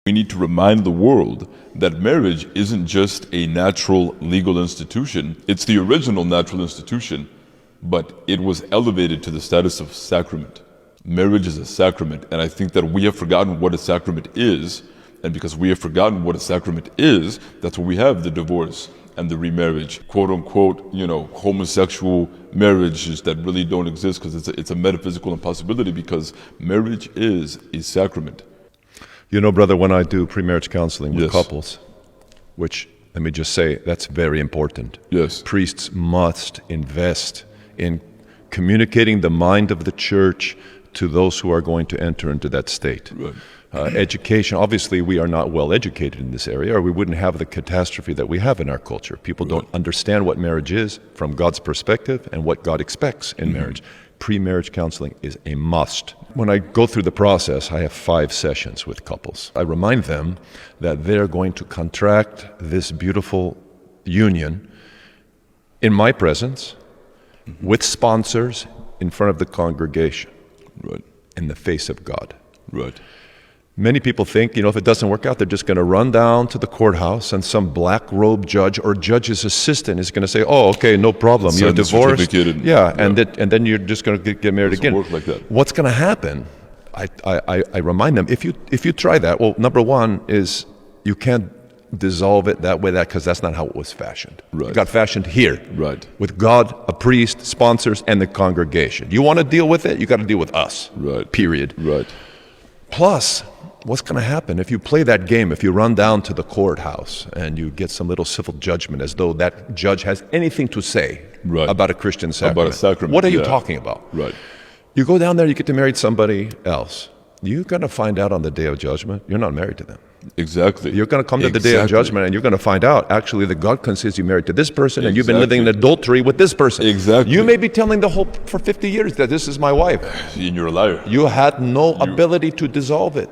We need to remind the world that marriage isn't just a natural legal institution. It's the original natural institution, but it was elevated to the status of sacrament. Marriage is a sacrament, and I think that we have forgotten what a sacrament is, and because we have forgotten what a sacrament is, that's why we have the divorce and the remarriage, quote unquote, homosexual marriages that really don't exist because it's a metaphysical impossibility, because marriage is a sacrament. You know, brother, when I do pre-marriage counseling with Yes. couples, which, let me just say, that's very important. Yes. Priests must invest in communicating the mind of the church to those who are going to enter into that state. Right. Education, obviously we are not well educated in this area, or we wouldn't have the catastrophe that we have in our culture. People don't understand what marriage is from God's perspective and what God expects in marriage. Pre-marriage counseling is a must. When I go through the process, I have 5 sessions with couples. I remind them that they're going to contract this beautiful union in my presence, with sponsors, in front of the congregation, Right. in the face of God. Right. Many people think, if it doesn't work out, they're just going to run down to the courthouse and some black-robed judge or judge's assistant is going to say, "Oh, okay, no problem, you're Sign the divorced." certificate And then you're just going to get married Doesn't again. work like that. What's going to happen? I remind them, if you try that, well, number one is you can't dissolve it that way, because that's not how it was fashioned. Right. It got fashioned here, Right. with God, a priest, sponsors, and the congregation. You want to deal with it, you got to deal with us. Right. Period. Right. Plus, what's going to happen if you play that game, if you run down to the courthouse and you get some little civil judgment as though that judge has anything to say Right. about a Christian sacrament? About a sacrament, What are you yeah. talking about? Right. You go down there, you get to marry somebody else. You're going to find out on the day of judgment, you're not married to them. Exactly. You're going to come to the day of judgment and you're going to find out, actually, that God considers you married to this person and you've been living in adultery with this person. Exactly. You may be telling the whole for 50 years that this is my wife. And you're a liar. You had no ability to dissolve it.